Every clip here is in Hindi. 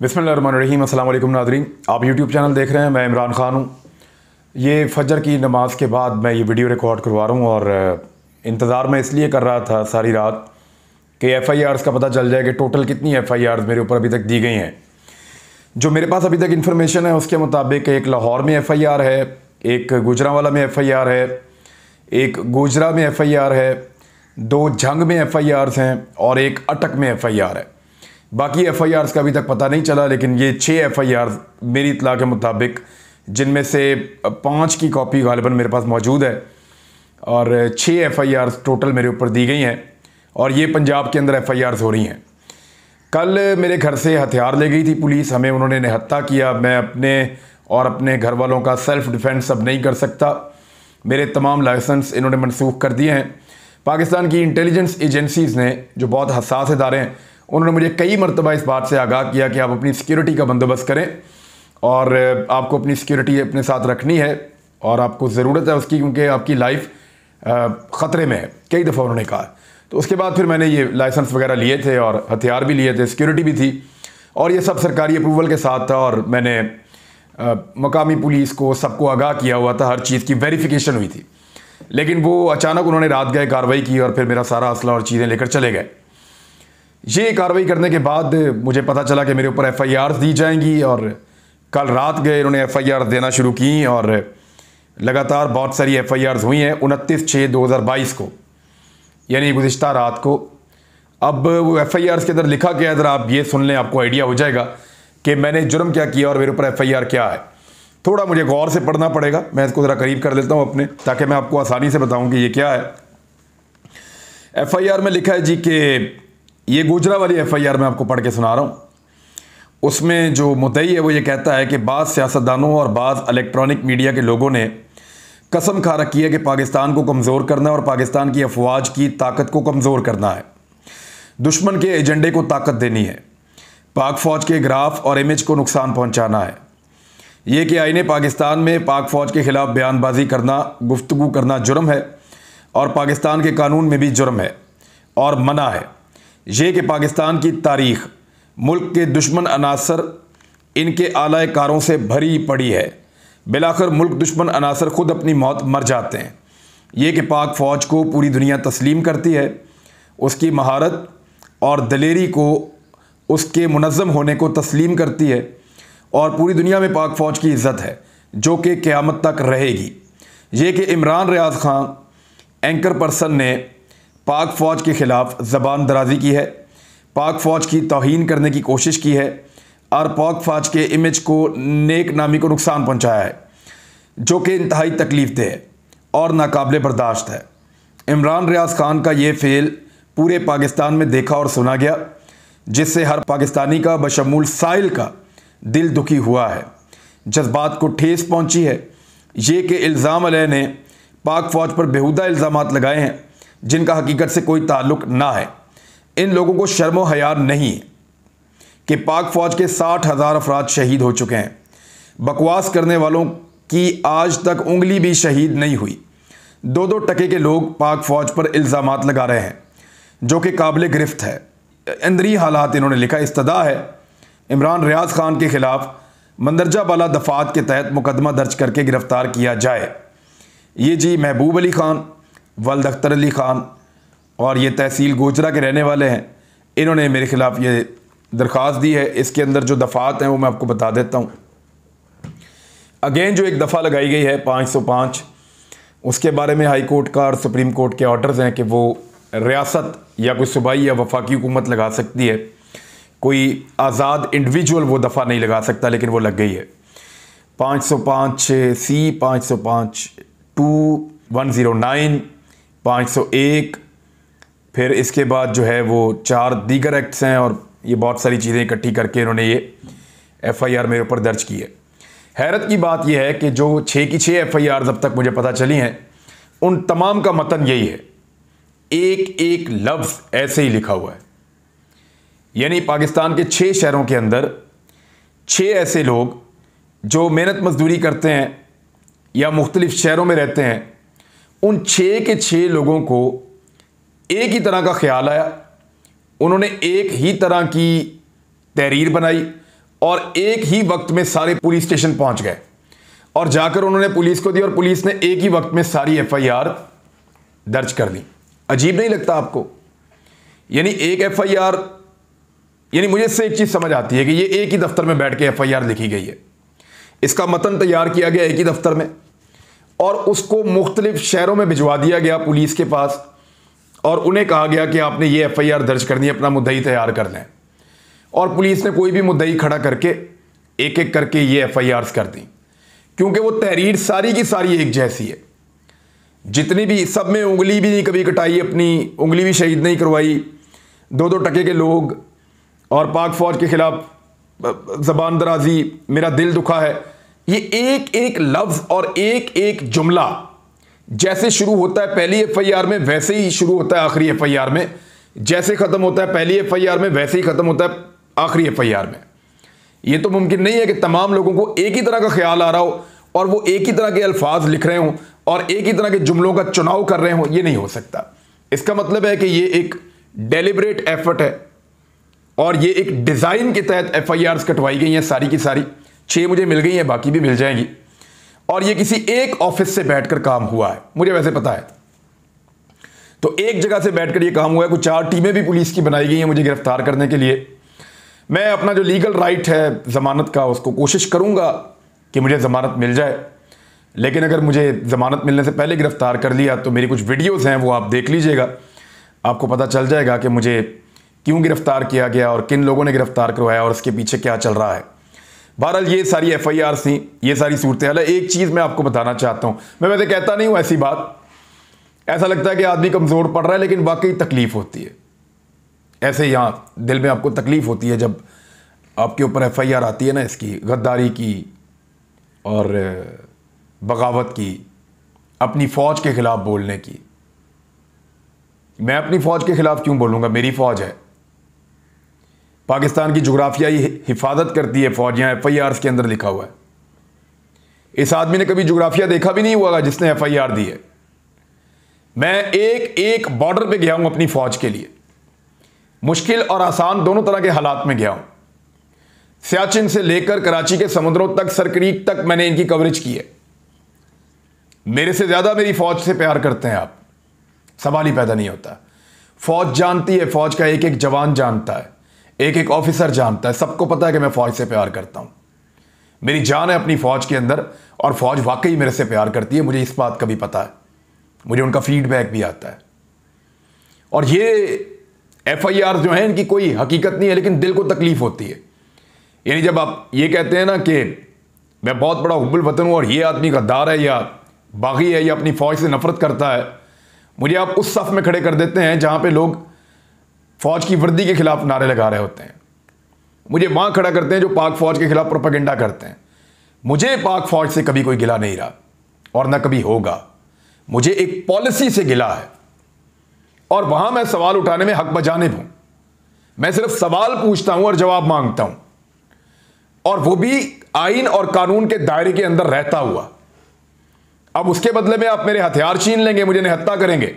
बिस्मिल्लाहिर्रहमानिर्रहीम। अस्सलाम वालेकुम नाज़रीन, आप यूट्यूब चैनल देख रहे हैं। मैं इमरान ख़ान हूँ। ये फ़जर की नमाज़ के बाद मैं ये वीडियो रिकॉर्ड करवा रहा हूँ और इंतज़ार मैं इसलिए कर रहा था सारी रात कि FIRs का पता चल जाए कि टोटल कितनी FIRs मेरे ऊपर अभी तक दी गई हैं। जो मेरे पास अभी तक इन्फॉर्मेशन है उसके मुताबिक एक लाहौर में FIR है, एक गुजरांवाला में FIR है, एक गुजरा में FIR है, 2 झंग में FIRs हैं और एक अटक में FIR है। बाकी FIRs का अभी तक पता नहीं चला, लेकिन ये 6 FIRs मेरी इत्तला के मुताबिक, जिनमें से 5 की कॉपी गालिबन मेरे पास मौजूद है और 6 FIRs टोटल मेरे ऊपर दी गई हैं और ये पंजाब के अंदर FIRs हो रही हैं। कल मेरे घर से हथियार ले गई थी पुलिस, हमें उन्होंने निहत्था किया। मैं अपने और अपने घर वालों का सेल्फ़ डिफेंस अब नहीं कर सकता। मेरे तमाम लाइसेंस इन्होंने मनसूख कर दिए हैं। पाकिस्तान की इंटेलिजेंस एजेंसीज़ ने, जो बहुत हसास इदारे हैं, उन्होंने मुझे कई मरतबा इस बात से आगाह किया कि आप अपनी सिक्योरिटी का बंदोबस्त करें और आपको अपनी सिक्योरिटी अपने साथ रखनी है और आपको ज़रूरत है उसकी, क्योंकि आपकी लाइफ ख़तरे में है। कई दफ़ा उन्होंने कहा। तो उसके बाद फिर मैंने ये लाइसेंस वगैरह लिए थे और हथियार भी लिए थे, सिक्योरिटी भी थी और ये सब सरकारी अप्रूवल के साथ था और मैंने मकामी पुलिस को, सबको आगाह किया हुआ था, हर चीज़ की वेरिफिकेशन हुई थी। लेकिन वो अचानक उन्होंने रात गए कार्रवाई की और फिर मेरा सारा असला और चीज़ें लेकर चले गए। ये कार्रवाई करने के बाद मुझे पता चला कि मेरे ऊपर FIRs दी जाएंगी और कल रात गए इन्होंने FIR देना शुरू की और लगातार बहुत सारी FIRs हुई हैं 29/6/2022 को, यानी गुज़िश्ता रात को। अब वो FIRs के अंदर लिखा क्या है, ज़रा आप ये सुन लें, आपको आइडिया हो जाएगा कि मैंने जुर्म क्या किया और मेरे ऊपर FIR क्या है। थोड़ा मुझे गौर से पढ़ना पड़ेगा, मैं इसको ज़रा करीब कर लेता हूँ अपने, ताकि मैं आपको आसानी से बताऊँ कि ये क्या है। FIR में लिखा है जी कि ये गुजरा वाली FIR मैं आपको पढ़ के सुना रहा हूँ। उसमें जो मुद्दई है वो ये कहता है कि बाज़ सियासतदानों और बाज़ इलेक्ट्रॉनिक मीडिया के लोगों ने कसम खा रखी है कि पाकिस्तान को कमज़ोर करना और पाकिस्तान की अफवाज की ताकत को कमज़ोर करना है, दुश्मन के एजेंडे को ताकत देनी है, पाक फ़ौज के ग्राफ और इमेज को नुकसान पहुँचाना है। ये कि आईने पाकिस्तान में पाक फ़ौज के ख़िलाफ़ बयानबाजी करना, गुफ्तगू करना जुर्म है और पाकिस्तान के कानून में भी जुर्म है और मना है। ये कि पाकिस्तान की तारीख़ मुल्क के दुश्मन अनासर, इनके आला कारों से भरी पड़ी है। बिलाखिर मुल्क दुश्मन अनासर ख़ुद अपनी मौत मर जाते हैं। ये कि पाक फ़ौज को पूरी दुनिया तस्लीम करती है, उसकी महारत और दलेरी को, उसके मुनज़्ज़म होने को तस्लीम करती है और पूरी दुनिया में पाक फ़ौज की इज़्ज़त है जो कि क़यामत तक रहेगी। ये कि इमरान रियाज़ ख़ान एंकर पर्सन ने पाक फ़ौज के ख़िलाफ़ ज़बान दराज़ी की है, पाक फ़ौज की तौहीन करने की कोशिश की है और पाक फ़ौज के इमेज को, नेक नामी को नुकसान पहुंचाया है, जो कि इंतहाई तकलीफ़ दह है और नाकाबिले बर्दाश्त है। इमरान रियाज़ ख़ान का ये फ़ेल पूरे पाकिस्तान में देखा और सुना गया, जिससे हर पाकिस्तानी का बशमूल साहिल का दिल दुखी हुआ है, जज्बात को ठेस पहुँची है। ये कि इल्ज़ाम अलैह ने पाक फ़ौज पर बेहुदा इल्ज़ामात लगाए हैं जिनका हकीकत से कोई ताल्लुक़ ना है। इन लोगों को शर्म व हया नहीं है कि पाक फ़ौज के 60,000 अफराद शहीद हो चुके हैं। बकवास करने वालों की आज तक उंगली भी शहीद नहीं हुई। 2-2 टके के लोग पाक फ़ौज पर इल्ज़ामात लगा रहे हैं, जो कि काबिल गिरफ्त है। अंदरी हालात इन्होंने लिखा, इस्तदा है इमरान रियाज़ ख़ान के ख़िलाफ़ मंदरजा बाला दफ़ात के तहत मुकदमा दर्ज करके गिरफ़्तार किया जाए। ये जी महबूब अली ख़ान, वल्द अख्तर अली ख़ान और ये तहसील गुजरा के रहने वाले हैं, इन्होंने मेरे ख़िलाफ़ ये दरख्वास्त दी है। इसके अंदर जो दफ़ात हैं वो मैं आपको बता देता हूँ। अगेन जो एक दफ़ा लगाई गई है 505, उसके बारे में हाई कोर्ट का और सुप्रीम कोर्ट के ऑर्डर्स हैं कि वो रियासत या कोई सूबाई या वफाकी हुकूमत लगा सकती है, कोई आज़ाद इंडिविजुअल वो दफ़ा नहीं लगा सकता, लेकिन वो लग गई है। 505C, 505(2)(109), 501, फिर इसके बाद जो है वो 4 दीगर एक्ट्स हैं और ये बहुत सारी चीज़ें इकट्ठी करके इन्होंने ये FIR मेरे ऊपर दर्ज की है। हैरत की बात यह है कि जो 6 की 6 FIRs अब तक मुझे पता चली हैं, उन तमाम का मतन यही है, एक एक लफ्ज़ ऐसे ही लिखा हुआ है। यानी पाकिस्तान के 6 शहरों के अंदर 6 ऐसे लोग जो मेहनत मजदूरी करते हैं या मुख्तलिफ शहरों में रहते हैं, उन 6 के 6 लोगों को एक ही तरह का ख्याल आया, उन्होंने एक ही तरह की तहरीर बनाई और एक ही वक्त में सारे पुलिस स्टेशन पहुंच गए और जाकर उन्होंने पुलिस को दी और पुलिस ने एक ही वक्त में सारी एफआईआर दर्ज कर दी। अजीब नहीं लगता आपको? यानी एक एफआईआर, यानी मुझे इससे एक चीज समझ आती है कि ये एक ही दफ्तर में बैठ के एफआईआर लिखी गई है, इसका मतन तैयार किया गया एक ही दफ्तर में और उसको मुख्तलिफ शहरों में भिजवा दिया गया पुलिस के पास और उन्हें कहा गया कि आपने ये एफआईआर दर्ज करनी है, अपना मुद्दई तैयार कर लें। और पुलिस ने कोई भी मुद्दई खड़ा करके एक एक करके ये एफआईआर्स कर दी, क्योंकि वो तहरीर सारी की सारी एक जैसी है। जितनी भी, सब में उंगली भी नहीं कभी कटाई, अपनी उंगली भी शहीद नहीं करवाई, 2-2 टके के लोग और पाक फौज के खिलाफ जबान दराजी, मेरा दिल दुखा है, ये एक एक लफ्ज और एक एक जुमला जैसे शुरू होता है पहली एफआईआर में वैसे ही शुरू होता है आखिरी एफआईआर में, जैसे खत्म होता है पहली एफआईआर में वैसे ही खत्म होता है आखिरी एफआईआर में। ये तो मुमकिन नहीं है कि तमाम लोगों को एक ही तरह का ख्याल आ रहा हो और वो एक ही तरह के अल्फाज लिख रहे हों और एक ही तरह के जुमलों का चुनाव कर रहे हों। ये नहीं हो सकता। इसका मतलब है कि ये एक डेलिबरेट एफर्ट है और ये एक डिजाइन के तहत एफआईआर्स कटवाई गई हैं सारी की सारी। 6 मुझे मिल गई हैं, बाकी भी मिल जाएंगी। और ये किसी एक ऑफिस से बैठकर काम हुआ है, मुझे वैसे पता है। तो एक जगह से बैठकर ये काम हुआ है। कुछ 4 टीमें भी पुलिस की बनाई गई हैं मुझे गिरफ्तार करने के लिए। मैं अपना जो लीगल राइट है जमानत का, उसको कोशिश करूंगा कि मुझे जमानत मिल जाए, लेकिन अगर मुझे जमानत मिलने से पहले गिरफ्तार कर लिया तो मेरी कुछ वीडियोस हैं वो आप देख लीजिएगा, आपको पता चल जाएगा कि मुझे क्यों गिरफ्तार किया गया और किन लोगों ने गिरफ्तार करवाया और उसके पीछे क्या चल रहा है। बहरहाल ये सारी एफआईआर थी, ये सारी सूरत हाल है। एक चीज़ मैं आपको बताना चाहता हूँ, मैं वैसे कहता नहीं हूँ ऐसी बात, ऐसा लगता है कि आदमी कमज़ोर पड़ रहा है, लेकिन वाकई तकलीफ़ होती है। ऐसे यहाँ दिल में आपको तकलीफ़ होती है जब आपके ऊपर एफआईआर आती है ना, इसकी गद्दारी की और बगावत की, अपनी फ़ौज के ख़िलाफ़ बोलने की। मैं अपनी फ़ौज के ख़िलाफ़ क्यों बोलूँगा? मेरी फ़ौज है, पाकिस्तान की जुग्राफियाई हिफाजत करती है फ़ौज, यहाँ एफआईआर के अंदर लिखा हुआ है। इस आदमी ने कभी जुग्राफिया देखा भी नहीं हुआ जिसने एफआईआर दी है। मैं एक एक बॉर्डर पे गया हूं अपनी फ़ौज के लिए, मुश्किल और आसान दोनों तरह के हालात में गया हूं। सियाचिन से लेकर कराची के समुद्रों तक, सरक्रीक तक मैंने इनकी कवरेज की है। मेरे से ज़्यादा मेरी फ़ौज से प्यार करते हैं आप, सवाल ही पैदा नहीं होता। फ़ौज जानती है, फ़ौज का एक एक जवान जानता है, एक एक ऑफिसर जानता है, सबको पता है कि मैं फ़ौज से प्यार करता हूं। मेरी जान है अपनी फ़ौज के अंदर और फ़ौज वाकई मेरे से प्यार करती है, मुझे इस बात का भी पता है, मुझे उनका फीडबैक भी आता है। और ये एफआईआर जो है इनकी कोई हकीकत नहीं है, लेकिन दिल को तकलीफ होती है। यानी जब आप ये कहते हैं ना कि मैं बहुत बड़ा हुब्बुल वतन हूं और ये आदमी गद्दार है या बागी है या अपनी फ़ौज से नफरत करता है, मुझे आप उस सफ़ में खड़े कर देते हैं जहां पे लोग फ़ौज की वर्दी के खिलाफ नारे लगा रहे होते हैं। मुझे वहां खड़ा करते हैं जो पाक फ़ौज के खिलाफ प्रोपेगेंडा करते हैं। मुझे पाक फ़ौज से कभी कोई गिला नहीं रहा और ना कभी होगा। मुझे एक पॉलिसी से गिला है और वहां मैं सवाल उठाने में हक बजानिब हूं। मैं सिर्फ सवाल पूछता हूं और जवाब मांगता हूं, और वो भी आइन और कानून के दायरे के अंदर रहता हुआ। अब उसके बदले में आप मेरे हथियार छीन लेंगे, मुझे निहत्था करेंगे।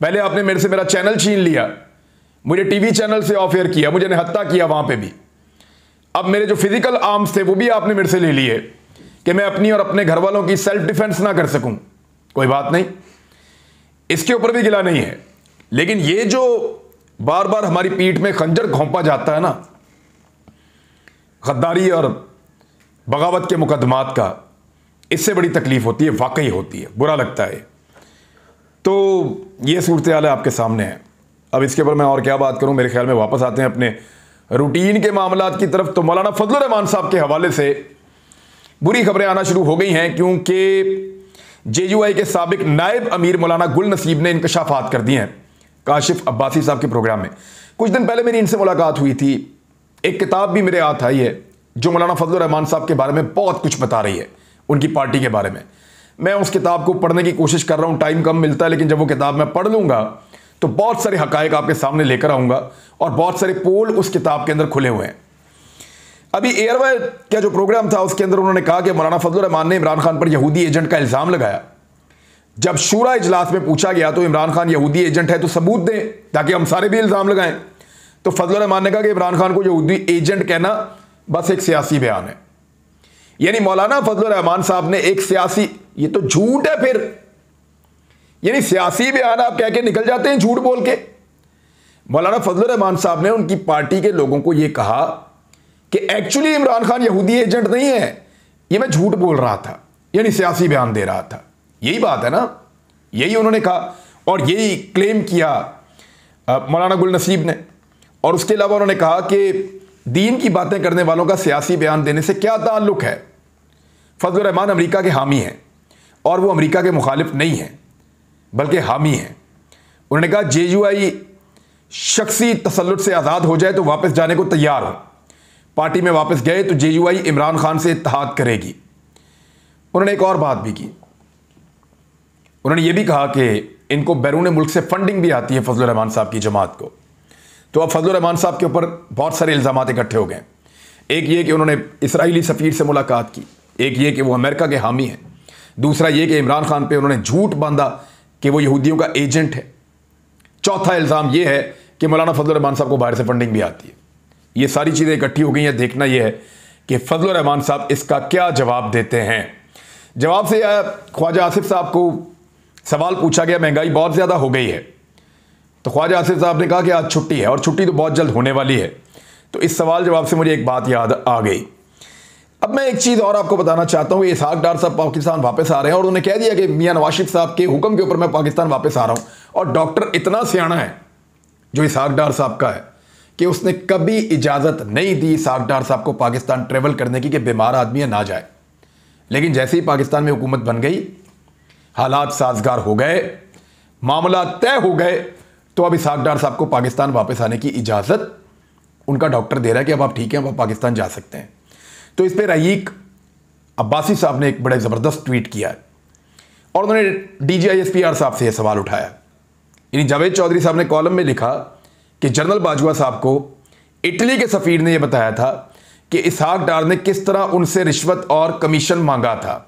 पहले आपने मेरे से मेरा चैनल छीन लिया, मुझे टीवी चैनल से ऑफ एयर किया, मुझे निहत्था किया वहां पे भी। अब मेरे जो फिजिकल आर्म्स थे वो भी आपने मेरे से ले लिए कि मैं अपनी और अपने घर वालों की सेल्फ डिफेंस ना कर सकूं। कोई बात नहीं, इसके ऊपर भी गिला नहीं है, लेकिन ये जो बार बार हमारी पीठ में खंजर घोंपा जाता है ना, गद्दारी और बगावत के मुकदमात का, इससे बड़ी तकलीफ होती है, वाकई होती है, बुरा लगता है। तो ये सूरत हाल आपके सामने है। अब इसके ऊपर मैं और क्या बात करूं, मेरे ख्याल में वापस आते हैं अपने रूटीन के मामलात की तरफ। तो मौलाना फजलुर रहमान साहब के हवाले से बुरी खबरें आना शुरू हो गई हैं, क्योंकि JUI के साबिक नायब अमीर मौलाना गुल नसीब ने इंकशाफात कर दिए हैं काशिफ अब्बासी साहब के प्रोग्राम में। कुछ दिन पहले मेरी इनसे मुलाकात हुई थी। एक किताब भी मेरे हाथ आई है जो मौलाना फजलुर रहमान साहब के बारे में बहुत कुछ बता रही है, उनकी पार्टी के बारे में। मैं उस किताब को पढ़ने की कोशिश कर रहा हूँ, टाइम कम मिलता है, लेकिन जब वो किताब मैं पढ़ लूँगा तो बहुत सारे हकायक आपके सामने लेकर आऊँगा और बहुत सारे पोल उस किताब के अंदर खुले हुए हैं। अभी एयरवे का जो प्रोग्राम था उसके अंदर उन्होंने कहा कि मौलाना फजलुर रहमान ने इमरान खान पर यहूदी एजेंट का इल्ज़ाम लगाया। जब शूरा इजलास में पूछा गया तो इमरान खान यहूदी एजेंट है तो सबूत दें ताकि हम सारे भी इल्ज़ाम लगाएं, तो फजलुर रहमान ने कहा कि इमरान खान को यहूदी एजेंट कहना बस एक सियासी बयान है। यानी मौलाना फजलुर रहमान साहब ने एक सियासी, ये तो झूठ है फिर, यानी सियासी बयान आप कह के निकल जाते हैं झूठ बोल के। मौलाना फजलुर रहमान साहब ने उनकी पार्टी के लोगों को यह कहा कि एक्चुअली इमरान खान यहूदी एजेंट नहीं है, ये मैं झूठ बोल रहा था, यानी सियासी बयान दे रहा था। यही बात है ना, यही उन्होंने कहा और यही क्लेम किया मौलाना गुल नसीब ने। और उसके अलावा उन्होंने कहा कि दीन की बातें करने वालों का सियासी बयान देने से क्या ताल्लुक है। फजलुर रहमान अमेरिका के हामी हैं और वो अमेरिका के मुखालिफ नहीं हैं बल्कि हामी हैं। उन्होंने कहा JUI शख्सी तसल्लुट से आज़ाद हो जाए तो वापस जाने को तैयार हो। पार्टी में वापस गए तो JUI इमरान खान से इत्तेहाद करेगी। उन्होंने एक और बात भी की, उन्होंने ये भी कहा कि इनको बैरून मुल्क से फंडिंग भी आती है फजलुर रहमान साहब की जमात को। तो अब फजलुर रहमान साहब के ऊपर बहुत सारे इल्ज़ाम इकट्ठे हो गए। एक ये कि उन्होंने इसराइली सफ़ीर से मुलाकात की, एक ये कि वो अमेरिका के हामी हैं, दूसरा ये कि इमरान खान पे उन्होंने झूठ बांधा कि वो यहूदियों का एजेंट है, चौथा इल्ज़ाम ये है कि मौलाना फजलुर रहमान साहब को बाहर से फंडिंग भी आती है। ये सारी चीज़ें इकट्ठी हो गई हैं। देखना यह है कि फजलुर रहमान साहब इसका क्या जवाब देते हैं। जवाब से ख्वाजा आसिफ साहब को सवाल पूछा गया, महंगाई बहुत ज़्यादा हो गई है, तो ख्वाजा आसिफ साहब ने कहा कि आज छुट्टी है और छुट्टी तो बहुत जल्द होने वाली है। तो इस सवाल जवाब से मुझे एक बात याद आ गई। अब मैं एक चीज़ और आपको बताना चाहता हूँ। इसहाक डार साहब पाकिस्तान वापस आ रहे हैं और उन्होंने कह दिया कि मियां नवाज शरीफ साहब के हुक्म के ऊपर मैं पाकिस्तान वापस आ रहा हूँ। और डॉक्टर इतना सियाना है जो इसहाक डार साहब का है कि उसने कभी इजाज़त नहीं दी इसहाक डार साहब को पाकिस्तान ट्रेवल करने की कि बीमार आदमी है ना जाए। लेकिन जैसे ही पाकिस्तान में हुकूमत बन गई, हालात साजगार हो गए, मामला तय हो गए, तो अब इसहाक डार साहब को पाकिस्तान वापस आने की इजाज़त उनका डॉक्टर दे रहा है कि अब आप ठीक हैं, अब आप पाकिस्तान जा सकते हैं। तो इस पर रहीक अब्बासी साहब ने एक बड़ा ज़बरदस्त ट्वीट किया है और उन्होंने DGI-SPR साहब से यह सवाल उठाया। यानी जावेद चौधरी साहब ने कॉलम में लिखा कि जनरल बाजवा साहब को इटली के सफ़ीर ने यह बताया था कि इसहाक डार ने किस तरह उनसे रिश्वत और कमीशन मांगा था,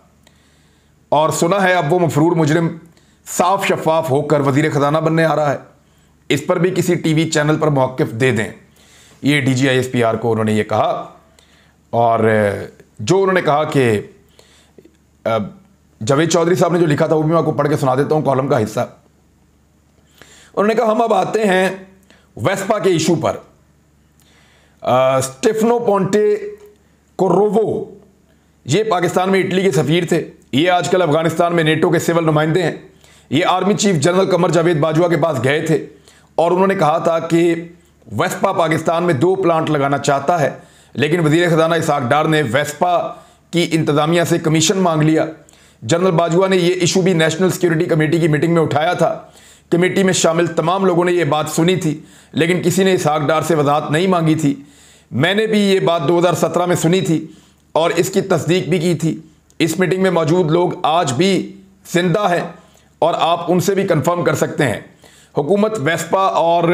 और सुना है अब वो मफरूर मुजरिम साफ शफाफ होकर वज़ीर ख़जाना बनने आ रहा है। इस पर भी किसी TV चैनल पर मौक़िफ़ दे दें। ये DGI-SPR को उन्होंने ये कहा। और जो उन्होंने कहा कि जावेद चौधरी साहब ने जो लिखा था वो भी मैं आपको पढ़ के सुना देता हूँ, कॉलम का हिस्सा। उन्होंने कहा हम अब आते हैं वेस्पा के इशू पर। स्टेफनो पोंटे कोरोवो ये पाकिस्तान में इटली के सफ़ीर थे, ये आजकल अफगानिस्तान में नेटो के सिविल नुमाइंदे हैं। ये army chief general Qamar Javed Bajwa के पास गए थे और उन्होंने कहा था कि वेस्पा पाकिस्तान में 2 प्लांट लगाना चाहता है, लेकिन वज़ीर ख़जाना इसहाक डार ने वेस्पा की इंतज़ामिया से कमीशन मांग लिया। जनरल बाजवा ने यह इशू भी नेशनल सिक्योरिटी कमेटी की मीटिंग में उठाया था। कमेटी में शामिल तमाम लोगों ने यह बात सुनी थी, लेकिन किसी ने इसहाक डार से वजाहत नहीं मांगी थी। मैंने भी ये बात 2017 में सुनी थी और इसकी तस्दीक भी की थी। इस मीटिंग में मौजूद लोग आज भी जिंदा हैं और आप उनसे भी कंफर्म कर सकते हैं। हुकूमत वेस्पा और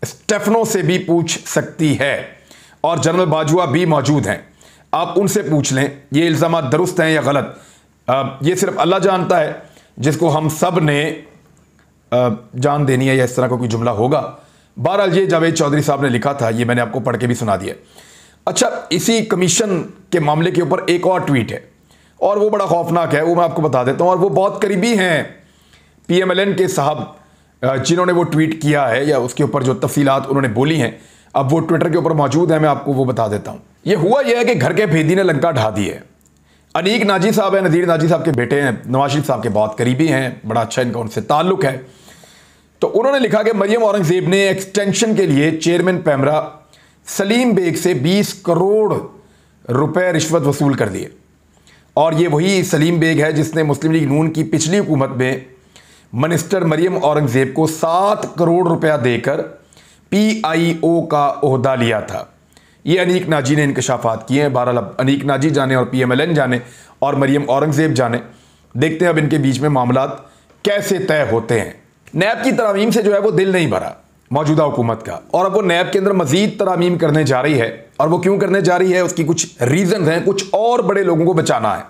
स्टेफनो से भी पूछ सकती है और जनरल बाजवा भी मौजूद हैं, आप उनसे पूछ लें ये इल्ज़ाम दुरुस्त हैं या गलत। ये सिर्फ अल्लाह जानता है, जिसको हम सब ने जान देनी है या इस तरह का कोई जुमला होगा। बहरहाल ये जावेद चौधरी साहब ने लिखा था, ये मैंने आपको पढ़ के भी सुना दिया। अच्छा, इसी कमीशन के मामले के ऊपर एक और ट्वीट है और वो बड़ा खौफनाक है, वो मैं आपको बता देता हूँ। और वो बहुत करीबी हैं PMLN के साहब जिन्होंने वो ट्वीट किया है या उसके ऊपर जो तफसीलात उन्होंने बोली हैं, अब वो ट्विटर के ऊपर मौजूद है, मैं आपको वो बता देता हूँ। ये हुआ यह है कि घर के भेदी ने लंका ढा दी है। अनीक नाजी साहब है, नज़ीर नाजी साहब के बेटे हैं, नवाज शरीफ साहब के बहुत करीबी हैं, बड़ा अच्छा इनका उनसे ताल्लुक़ है। तो उन्होंने लिखा कि मरियम औरंगज़ेब ने एक्सटेंशन के लिए चेयरमैन पैमरा सलीम बेग से 20 करोड़ रुपए रिश्वत वसूल कर दिए। और ये वही सलीम बेग है जिसने मुस्लिम लीग नून की पिछली हुकूमत में मिनिस्टर मरियम औरंगज़ेब को 7 करोड़ रुपया देकर PIO का ओहदा लिया था। ये अनीक नाजी ने इंकशाफात किए हैं। बहरहाल अब अनीक नाजी जाने और PMLN जाने और मरियम औरंगज़ेब जाने, देखते हैं अब इनके बीच में मामलात कैसे तय होते हैं। नैब की तरामीम से जो है वो दिल नहीं भरा मौजूदा हुकूमत का, और अब वो नैब के अंदर मजीद तरामीम करने जा रही है। और वो क्यों करने जा रही है, उसकी कुछ रीज़न हैं, कुछ और बड़े लोगों को बचाना है।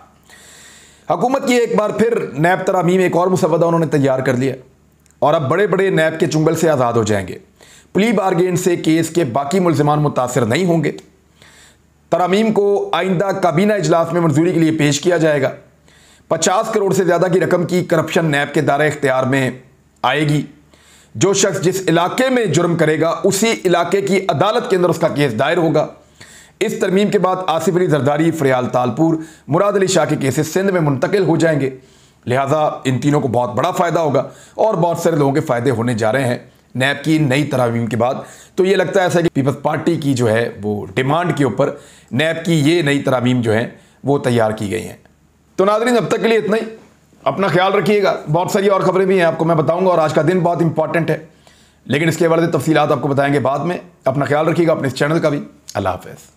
हुकूमत की एक बार फिर नैब तरामीम एक और मुसवदा उन्होंने तैयार कर लिया और अब बड़े बड़े नैब के चुंगल से आज़ाद हो जाएंगे। प्ली बारगेन से केस के बाकी मुल्ज़िमान मुतासिर नहीं होंगे। तरमीम को आइंदा काबीना इजलास में मंजूरी के लिए पेश किया जाएगा। 50 करोड़ से ज़्यादा की रकम की करप्शन नैब के दायरे इख्तियार में आएगी। जो शख्स जिस इलाके में जुर्म करेगा उसी इलाके की अदालत के अंदर उसका केस दायर होगा। इस तरमीम के बाद आसिफ अली जरदारी, फरियाल तालपुर, मुराद अली शाह के केसेस सिंध में मुंतकिल हो जाएंगे। लिहाजा इन तीनों को बहुत बड़ा फ़ायदा होगा और बहुत सारे लोगों के फ़ायदे होने जा रहे हैं नैब की नई तरमीम के बाद। तो ये लगता है ऐसा कि पीपल्स पार्टी की जो है वो डिमांड के ऊपर नैब की ये नई तरमीम जो है वो तैयार की गई हैं। तो नाज़रीन, अब तक के लिए इतना ही। अपना ख्याल रखिएगा। बहुत सारी और ख़बरें भी हैं आपको मैं बताऊंगा और आज का दिन बहुत इंपॉर्टेंट है, लेकिन इसके बारे में तफसीलात आपको बताएंगे बाद में। अपना ख्याल रखिएगा, अपने इस चैनल का भी। अल्लाह हाफ़िज़।